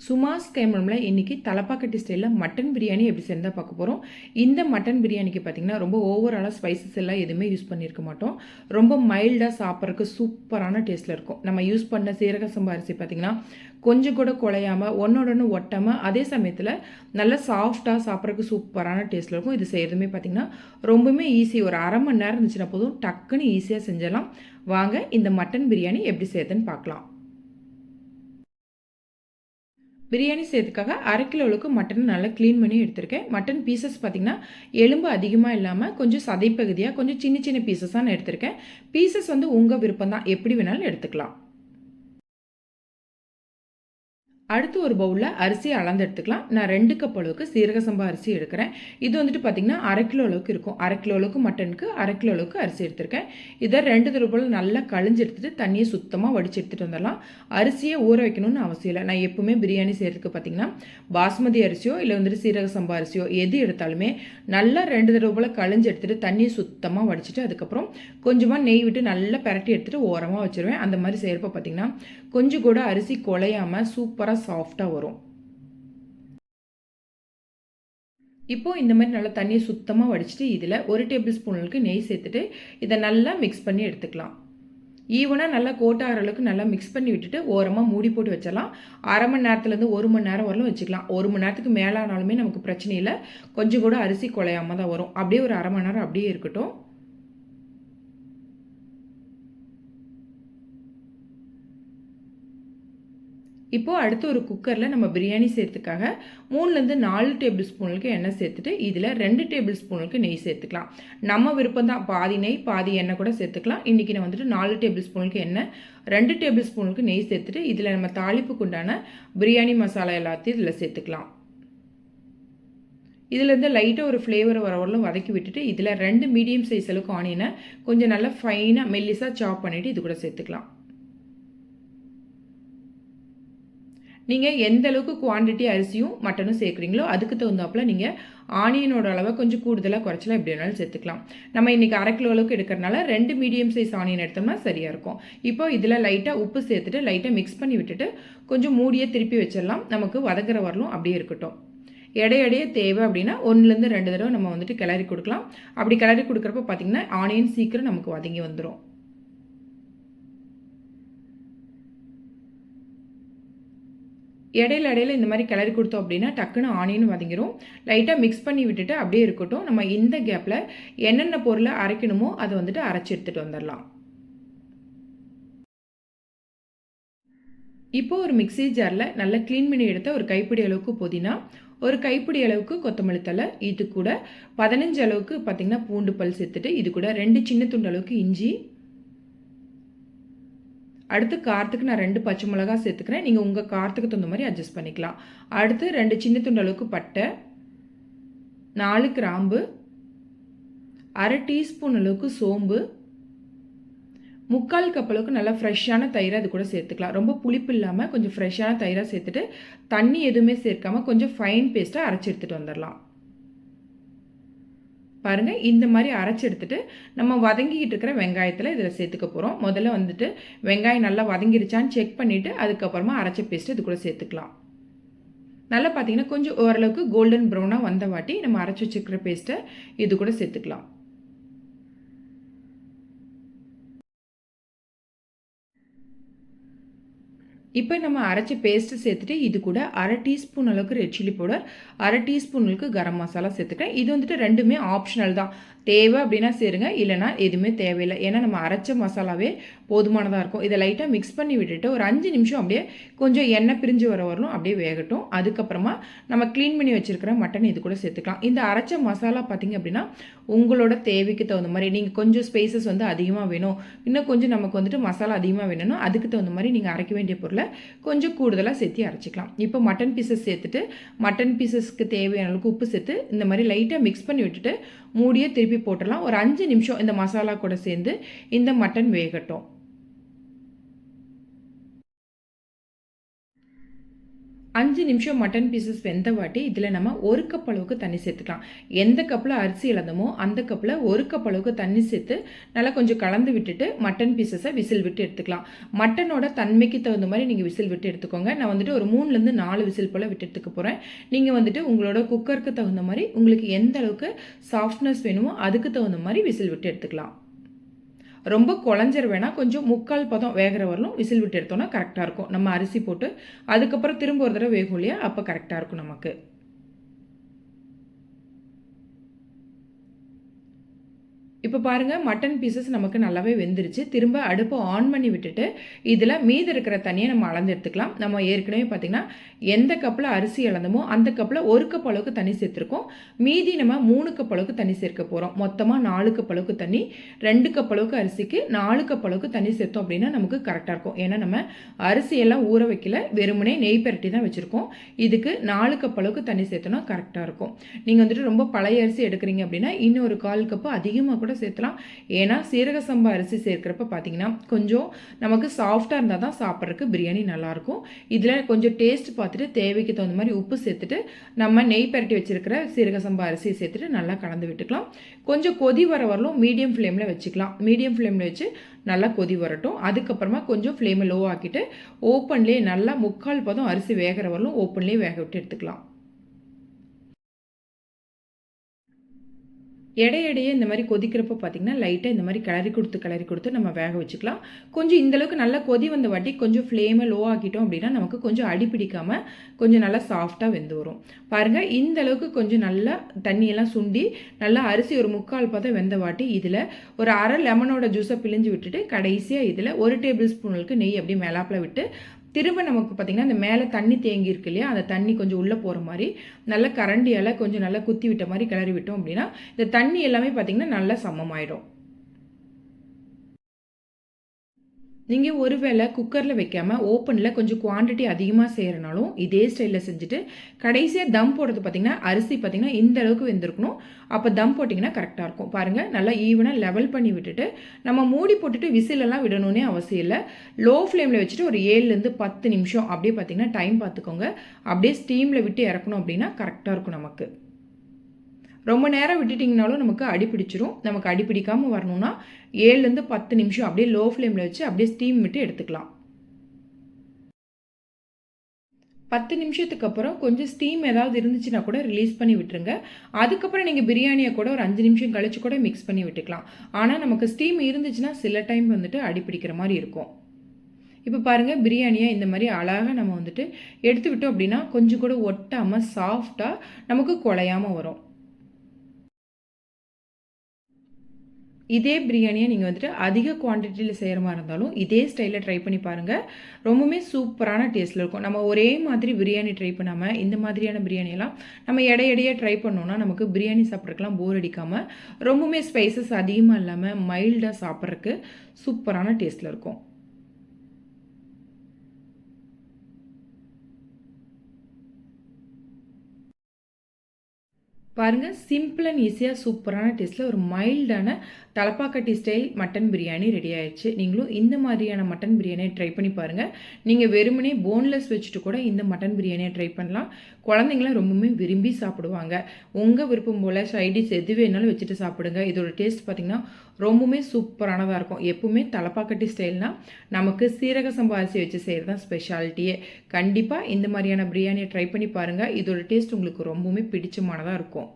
சுமாஸ் கைமரம்ல இன்றைக்கி தலப்பாக்கட்டி ஸ்டைலில் மட்டன் பிரியாணி எப்படி செஞ்சால் பார்க்க போகிறோம். இந்த மட்டன் பிரியாணிக்கு பார்த்திங்கன்னா ரொம்ப ஓவராலாக ஸ்பைசஸ் எல்லாம் எதுவுமே யூஸ் பண்ணியிருக்க மாட்டோம். ரொம்ப மைல்டாக சாப்பிட்றதுக்கு சூப்பரான டேஸ்ட்டில் இருக்கும். நம்ம யூஸ் பண்ண சீரக சம்பா அரிசி பார்த்திங்கன்னா கொஞ்சம் கூட குலையாமல் ஒன்னோடன்னு ஒட்டாமல் அதே சமயத்தில் நல்லா சாஃப்டாக சாப்பிட்றதுக்கு சூப்பரான டேஸ்ட்டில் இருக்கும். இது செய்கிறதுமே பார்த்திங்கன்னா ரொம்பவுமே ஈஸி. ஒரு அரை மணி நேரம் இருந்துச்சுன்னா போதும், டக்குன்னு ஈஸியாக செஞ்சிடலாம். வாங்க இந்த மட்டன் பிரியாணி எப்படி செய்யுதுன்னு பார்க்கலாம். பிரியாணி செய்யறதுக்காக 1/2 கிலோ அளவுக்கு மட்டன் நல்லா க்ளீன் பண்ணி எடுத்திருக்கேன். மட்டன் பீசஸ் பார்த்திங்கன்னா எலும்பு அதிகமாக இல்லாமல் கொஞ்சம் சதைப்பகுதியாக கொஞ்சம் சின்ன சின்ன பீசஸாக நான் எடுத்திருக்கேன். பீசஸ் வந்து உங்கள் விருப்பம் தான், எப்படி வேணாலும் எடுத்துக்கலாம். அடுத்து ஒரு பவுலில் அரிசி அளந்து எடுத்துக்கலாம். நான் 2 கப் அளவுக்கு சீரக சம்பா அரிசி எடுக்கிறேன். இது வந்துட்டு பார்த்திங்கன்னா 1/2 கிலோ அளவுக்கு இருக்கும். 1/2 கிலோ அளவுக்கு மட்டனுக்கு 1/2 கிலோ அளவுக்கு அரிசி எடுத்திருக்கேன். இதை 2 தடவை போல் நல்லா கழிஞ்சு எடுத்துகிட்டு தண்ணியை சுத்தமாக வடித்து எடுத்துகிட்டு வந்துடலாம். அரிசியை ஊற வைக்கணும்னு அவசியம் இல்லை. நான் எப்பவுமே பிரியாணி செய்கிறதுக்கு பார்த்திங்கன்னா பாஸ்மதி அரிசியோ இல்லை வந்துட்டு சீரக சம்பா அரிசியோ எது எடுத்தாலுமே நல்லா 2 தடவை போல் கழிஞ்சு எடுத்துகிட்டு தண்ணியை சுத்தமாக வடிச்சிட்டு அதுக்கப்புறம் கொஞ்சமாக நெய் விட்டு நல்லா பரட்டி எடுத்துகிட்டு ஓரமாக வச்சுருவேன். அந்த மாதிரி செய்கிறப்ப பார்த்திங்கன்னா கொஞ்சம் கூட அரிசி குலையாமல் சூப்பராக சாஃப்டாக வரும். இப்போ இந்த மாதிரி நல்லா தண்ணியை சுத்தமாக வடிச்சிட்டு இதில் 1 டேபிள் ஸ்பூனுக்கு நெய் சேர்த்துட்டு இதை நல்லா மிக்ஸ் பண்ணி எடுத்துக்கலாம். ஈவனாக நல்லா கோட்டாகிற அளவுக்கு நல்லா மிக்ஸ் பண்ணி விட்டுட்டு ஓரமாக மூடி போட்டு வச்சிடலாம். அரை மணி நேரத்துலேருந்து 1 மணி நேரம் வரலும் வச்சுக்கலாம். 1 மணி நேரத்துக்கு மேலானாலுமே நமக்கு பிரச்சனை இல்லை. கொஞ்சம் கூட அரிசி குலையாமல் தான் வரும். அப்படியே ஒரு அரை மணி நேரம் அப்படியே இருக்கட்டும். இப்போது அடுத்து ஒரு குக்கரில் நம்ம பிரியாணி செய்யறதுக்காக 3லேருந்து 4 டேபிள் ஸ்பூனுக்கு எண்ணெய் சேர்த்துட்டு இதில் 2 டேபிள் ஸ்பூனுக்கு நெய் சேர்த்துக்கலாம். நம்ம விருப்பம் தான், பாதி நெய் பாதி எண்ணெய் கூட சேர்த்துக்கலாம். இன்றைக்கி நான் வந்துட்டு 4 டேபிள் ஸ்பூனுக்கு எண்ணெய் 2 டேபிள் ஸ்பூனுக்கு நெய் சேர்த்துட்டு இதில் நம்ம தாளிப்புக்கு உண்டான பிரியாணி மசாலா எல்லாத்தையும் இதில் சேர்த்துக்கலாம். இதுலேருந்து லைட்டாக ஒரு ஃப்ளேவர் வரவரெல்லாம் வதக்கி விட்டுட்டு இதில் 2 மீடியம் சைஸ் அளவுக்கு ஆனியனை கொஞ்சம் நல்லா ஃபைனாக மெல்லிஸாக சாப் பண்ணிவிட்டு இது கூட சேர்த்துக்கலாம். நீங்கள் எந்த அளவுக்கு குவான்டிட்டி அரிசியும் மட்டனும் சேர்க்குறீங்களோ அதுக்கு தகுந்தாப்பில் நீங்கள் ஆனியனோட அளவை கொஞ்சம் கூடுதலாக குறைச்சலாம், எப்படி வேணாலும் சேர்த்துக்கலாம். நம்ம இன்றைக்கி 1/2 கிலோ அளவுக்கு எடுக்கிறனால 2 மீடியம் சைஸ் ஆனியன் எடுத்தோம்னா சரியாக இருக்கும். இப்போ இதில் லைட்டாக உப்பு சேர்த்துட்டு லைட்டாக மிக்ஸ் பண்ணி விட்டுட்டு கொஞ்சம் மூடியே திருப்பி வச்சிடலாம். நமக்கு வதங்குற வரலும் அப்படியே இருக்கட்டும். இடையிடையே தேவை அப்படின்னா 1லேருந்து 2 தடவை நம்ம வந்துட்டு கிளறி கொடுக்கலாம். அப்படி கிளறி கொடுக்குறப்ப பார்த்திங்கன்னா ஆனியன் சீக்கிரம் நமக்கு வதங்கி வந்துடும். இடையில இந்த மாதிரி கிளறி கொடுத்தோம் அப்படின்னா டக்குன்னு ஆனியன் வதங்கிடும். லைட்டாக மிக்ஸ் பண்ணி விட்டுட்டு அப்படியே இருக்கட்டும். நம்ம இந்த கேப்பில் என்னென்ன பொருளை அரைக்கணுமோ அதை வந்துட்டு அரைச்சி எடுத்துகிட்டு வந்துடலாம். இப்போது ஒரு மிக்ஸி ஜாரில் நல்லா க்ளீன் பண்ணி எடுத்த ஒரு கைப்பிடி அளவுக்கு புதினா, ஒரு கைப்பிடி அளவுக்கு கொத்தமல்லி தழை, இது கூட 15 அளவுக்கு பார்த்திங்கன்னா பூண்டு பல் சேர்த்துட்டு இது கூட 2 சின்ன துண்டு அளவுக்கு இஞ்சி, அடுத்து காரத்துக்கு நான் 2 பச்சை மிளகா சேர்த்துக்கிறேன். நீங்கள் உங்கள் காரத்துக்கு தகுந்த மாதிரி அட்ஜஸ்ட் பண்ணிக்கலாம். அடுத்து 2 சின்ன துண்டு அளவுக்கு பட்டை, 4 கிராம்பு, 1/2 டீஸ்பூன் அளவுக்கு சோம்பு, 3/4 கப் அளவுக்கு நல்லா ஃப்ரெஷ்ஷான தயிரை அது கூட சேர்த்துக்கலாம். ரொம்ப புளிப்பு இல்லாமல் கொஞ்சம் ஃப்ரெஷ்ஷான தயிராக சேர்த்துட்டு தண்ணி எதுவுமே சேர்க்காமல் கொஞ்சம் ஃபைன் பேஸ்ட்டாக அரைச்சி எடுத்துகிட்டு வந்துடலாம். பாருங்கள், இந்த மாதிரி அரைச்சி எடுத்துகிட்டு நம்ம வதங்கிக்கிட்டு இருக்கிற வெங்காயத்தில் இதில் சேர்த்துக்க போகிறோம். முதல்ல வந்துட்டு வெங்காயம் நல்லா வதங்கிருச்சான்னு செக் பண்ணிவிட்டு அதுக்கப்புறமா அரைச்ச பேஸ்ட்டு இது கூட சேர்த்துக்கலாம். நல்லா பார்த்தீங்கன்னா கொஞ்சம் ஓரளவுக்கு கோல்டன் ப்ரௌனாக வந்த வாட்டி நம்ம அரைச்சி வச்சுருக்கிற பேஸ்ட்டை இது கூட சேர்த்துக்கலாம். இப்போ நம்ம அரைச்சி பேஸ்ட்டு சேர்த்துட்டு இது கூட 1/2 டீஸ்பூன் அளவுக்கு ரெட் சில்லி பவுடர், 1/2 டீஸ்பூன் அளவுக்கு கரம் மசாலா சேர்த்துக்கிறேன். இது வந்துட்டு ரெண்டுமே ஆப்ஷனல் தான். தேவை அப்படின்னா சேருங்க, இல்லைனா எதுவுமே தேவையில்லை. ஏன்னா நம்ம அரைச்ச மசாலாவே போதுமானதாக இருக்கும். இதை லைட்டாக மிக்ஸ் பண்ணி விட்டுட்டு ஒரு 5 நிமிஷம் அப்படியே கொஞ்சம் எண்ணெய் பிரிஞ்சு வர வரணும், அப்படியே வேகட்டும். அதுக்கப்புறமா நம்ம க்ளீன் பண்ணி வச்சுருக்கிற மட்டன் இது கூட சேர்த்துக்கலாம். இந்த அரைச்ச மசாலா பார்த்திங்க அப்படின்னா உங்களோட தேவைக்கு தகுந்த மாதிரி நீங்கள் கொஞ்சம் ஸ்பைசஸ் வந்து அதிகமாக வேணும், இன்னும் கொஞ்சம் நமக்கு வந்துட்டு மசாலா அதிகமாக வேணும்னா அதுக்கு தகுந்த மாதிரி நீங்கள் அரைக்க வேண்டிய பொருளை கொஞ்சம் கூடுதலாக சேர்த்து அரைச்சிக்கலாம். இப்போ மட்டன் பீசஸ் சேர்த்துட்டு மட்டன் பீசஸ்க்கு தேவையான அளவுக்கு உப்பு சேர்த்து இந்த மாதிரி லைட்டாக மிக்ஸ் பண்ணி விட்டுட்டு மூடியே திருப்பி போட்டுடலாம். ஒரு 5 நிமிஷம் இந்த மசாலா கூட சேர்ந்து இந்த மட்டன் வேகட்டும். 5 நிமிஷம் மட்டன் பீசஸ் வெந்த வாட்டி இதில் நம்ம 1 கப் அளவுக்கு தண்ணி சேர்த்துக்கலாம். எந்த கப்பில் அரிசி இழந்தமோ அந்த கப்பில் 1 கப் அளவுக்கு தண்ணி சேர்த்து நல்லா கொஞ்சம் கலந்து விட்டுட்டு மட்டன் பீசஸை விசில் விட்டு எடுத்துக்கலாம். மட்டனோட தன்மைக்கு தகுந்த மாதிரி நீங்கள் விசில் விட்டு எடுத்துக்கோங்க. நான் வந்துட்டு ஒரு 3லேருந்து 4 விசில் போல் விட்டு எடுத்துக்க போகிறேன். நீங்கள் வந்துட்டு உங்களோட குக்கருக்கு தகுந்த மாதிரி உங்களுக்கு எந்த அளவுக்கு சாஃப்ட்னஸ் வேணுமோ அதுக்கு தகுந்த மாதிரி விசில் விட்டு எடுத்துக்கலாம். ரொம்ப குழஞ்சிர வேணாம், கொஞ்சம் முக்கால் பதம் வேகிற வரலும் விசில் விட்டு எடுத்தோன்னா கரெக்டாக இருக்கும். நம்ம அரிசி போட்டு அதுக்கப்புறம் திரும்ப ஒரு தடவை வேகும் இல்லையா, அப்போ கரெக்டாக இருக்கும் நமக்கு. இப்போ பாருங்கள் மட்டன் பீசஸ் நமக்கு நல்லாவே வெந்துருச்சு. திரும்ப அடுப்பை ஆன் பண்ணி விட்டுட்டு இதில் மீதி இருக்கிற தண்ணியை நம்ம அளந்து எடுத்துக்கலாம். நம்ம ஏற்கனவே பார்த்திங்கன்னா எந்த கப்பில் அரிசி அளந்தமோ அந்த கப்பில் 1 கப் அளவுக்கு தண்ணி சேர்த்துருக்கோம். மீதி நம்ம 3 கப் அளவுக்கு தண்ணி சேர்க்க போகிறோம். மொத்தமாக 4 கப் அளவுக்கு தண்ணி, 2 கப் அளவுக்கு அரிசிக்கு 4 கப் அளவுக்கு தண்ணி சேர்த்தோம் அப்படின்னா நமக்கு கரெக்டாக இருக்கும். ஏன்னா நம்ம அரிசியெல்லாம் ஊற வைக்கல, வெறுமனே நெய் பரட்டி தான் வச்சுருக்கோம். இதுக்கு 4 கப் அளவுக்கு தண்ணி சேர்த்தோன்னா கரெக்டாக இருக்கும். நீங்கள் வந்துட்டு ரொம்ப பழைய அரிசி எடுக்கிறீங்க அப்படின்னா இன்னும் ஒரு 1/4 கப்பு அதிகமாக கூட சேர்த்துலாம். ஏன்னா சீரக சம்பா அரிசி சேர்க்கிறப்ப பார்த்தீங்கன்னா கொஞ்சம் நமக்கு சாஃப்டாக இருந்தால் தான் சாப்பிட்றதுக்கு பிரியாணி நல்லாயிருக்கும். இதில் கொஞ்சம் டேஸ்ட் பார்த்துட்டு தேவைக்கு தகுந்த மாதிரி உப்பு சேர்த்துட்டு நம்ம நெய் பரட்டி வச்சிருக்கிற சீரக சம்பா அரிசி சேர்த்துட்டு நல்லா கலந்து விட்டுக்கலாம். கொஞ்சம் கொதி வர வரலும் மீடியம் ஃப்ளேமில் வச்சுக்கலாம். மீடியம் ஃப்ளேமில் வச்சு நல்லா கொதி வரட்டும். அதுக்கப்புறமா கொஞ்சம் ஃப்ளேமை லோ ஆக்கிட்டு ஓப்பன்லேயே நல்லா 3/4 பதம் அரிசி வேகிற வரலும் ஓப்பன்லேயே வேக விட்டு எடுத்துக்கலாம். இடையிடையே இந்த மாதிரி கொதிக்கிறப்ப பார்த்திங்கன்னா லைட்டாக இந்த மாதிரி கிளறி கொடுத்து நம்ம வேக வச்சுக்கலாம். கொஞ்சம் இந்தளவுக்கு நல்லா கொதி வந்த வாட்டி கொஞ்சம் ஃப்ளேமை லோ ஆக்கிட்டோம் அப்படின்னா நமக்கு கொஞ்சம் அடி பிடிக்காமல் கொஞ்சம் நல்லா சாஃப்டாக வெந்து வரும். பாருங்கள் இந்த அளவுக்கு கொஞ்சம் நல்லா தண்ணியெல்லாம் சுண்டி நல்லா அரிசி ஒரு 3/4 பதம் வெந்த வாட்டி இதில் ஒரு அரை லெமனோட ஜூஸை பிழிஞ்சு விட்டுட்டு கடைசியாக இதில் 1 டேபிள் ஸ்பூனுக்கு நெய் அப்படியே மேலாப்பில் விட்டு திரும்ப நமக்கு பார்த்திங்கன்னா அந்த மேலே தண்ணி தேங்கி இருக்கு இல்லையா, அந்த தண்ணி கொஞ்சம் உள்ளே போகிற மாதிரி நல்லா கரண்டியால் கொஞ்சம் நல்லா குத்தி விட்ட மாதிரி கிளறி விட்டோம் அப்படின்னா இந்த தண்ணி எல்லாமே பார்த்திங்கன்னா நல்லா சமமாயிடும். நீங்கள் ஒருவேளை குக்கரில் வைக்காமல் ஓப்பனில் கொஞ்சம் குவான்டிட்டி அதிகமாக செய்கிறனாலும் இதே ஸ்டைலில் செஞ்சுட்டு கடைசியாக தம் போடுறது பார்த்திங்கன்னா அரிசி பார்த்திங்கன்னா இந்த அளவுக்கு வெந்திருக்கணும். அப்போ தம் போட்டிங்கன்னா கரெக்டாக இருக்கும். பாருங்கள் நல்லா ஈவனாக லெவல் பண்ணி விட்டுட்டு நம்ம மூடி போட்டுட்டு விசிலெல்லாம் விடணுன்னே அவசியம் இல்லை. லோ ஃப்ளேமில் வச்சுட்டு ஒரு 7லேருந்து 10 நிமிஷம் அப்படியே பார்த்திங்கன்னா டைம் பார்த்துக்கோங்க. அப்படியே ஸ்டீமில் விட்டு இறக்கணும் அப்படின்னா கரெக்டாக இருக்கும் நமக்கு. ரொம்ப நேரம் விட்டுட்டிங்கனாலும் நமக்கு அடி பிடிச்சிரும். நமக்கு அடி பிடிக்காமல் வரணும்னா 7லேருந்து 10 நிமிஷம் அப்படியே லோ ஃப்ளேமில் வச்சு அப்படியே ஸ்டீம் விட்டு எடுத்துக்கலாம். 10 நிமிஷத்துக்கு அப்புறம் கொஞ்சம் ஸ்டீம் ஏதாவது இருந்துச்சுன்னா கூட ரிலீஸ் பண்ணி விட்டுருங்க. அதுக்கப்புறம் நீங்கள் பிரியாணியை கூட ஒரு 5 நிமிஷம் கழிச்சு கூட மிக்ஸ் பண்ணி விட்டுக்கலாம். ஆனால் நமக்கு ஸ்டீம் இருந்துச்சுன்னா சில டைம் வந்துட்டு அடி பிடிக்கிற மாதிரி இருக்கும். இப்போ பாருங்கள் பிரியாணியை இந்த மாதிரி அழகாக நம்ம வந்துட்டு எடுத்து விட்டோம் அப்படின்னா கொஞ்சம் கூட ஒட்டாமல் சாஃப்டாக நமக்கு குழையாமல் வரும். இதே பிரியாணியை நீங்கள் வந்துட்டு அதிக குவான்டிட்டியில் செய்கிற மாதிரி இருந்தாலும் இதே ஸ்டைலில் ட்ரை பண்ணி பாருங்கள். ரொம்பவுமே சூப்பரான டேஸ்ட்டில் இருக்கும். நம்ம ஒரே மாதிரி பிரியாணி ட்ரை பண்ணாமல் இந்த மாதிரியான பிரியாணியெல்லாம் நம்ம இடையிடையே ட்ரை பண்ணோன்னா நமக்கு பிரியாணி சாப்பிட்றதுக்கெலாம் போர் அடிக்காமல் ரொம்பவுமே ஸ்பைசஸ் அதிகமாக இல்லாமல் மைல்டாக சாப்பிட்றதுக்கு சூப்பரான டேஸ்ட்டில் இருக்கும். பாருங்கள் சிம்பிள் அண்ட் ஈஸியாக சூப்பரான டேஸ்ட்டில் ஒரு மைல்டான Thalappakatti style mutton biryani ready ஆயிடுச்சு. நீங்களும் இந்த மாதிரியான மட்டன் பிரியாணியை ட்ரை பண்ணி பாருங்கள். நீங்கள் வெறுமனே போன்லெஸ் வச்சுட்டு கூட இந்த மட்டன் பிரியாணியை ட்ரை பண்ணலாம். குழந்தைங்களாம் ரொம்பவுமே விரும்பி சாப்பிடுவாங்க. உங்கள் விருப்பம் போல் சைடிஷ் எது வேணாலும் வச்சுட்டு சாப்பிடுங்க. இதோட டேஸ்ட் பார்த்திங்கன்னா ரொம்பவுமே சூப்பரானதாக இருக்கும். எப்பவுமே தலப்பாக்கட்டி ஸ்டைல்னால் நமக்கு சீரக சம்பா அரிசி வச்சு செய்கிறது தான் ஸ்பெஷாலிட்டியே. கண்டிப்பாக இந்த மாதிரியான பிரியாணியை ட்ரை பண்ணி பாருங்கள். இதோட டேஸ்ட் உங்களுக்கு ரொம்பவுமே பிடிச்சமானதாக இருக்கும்.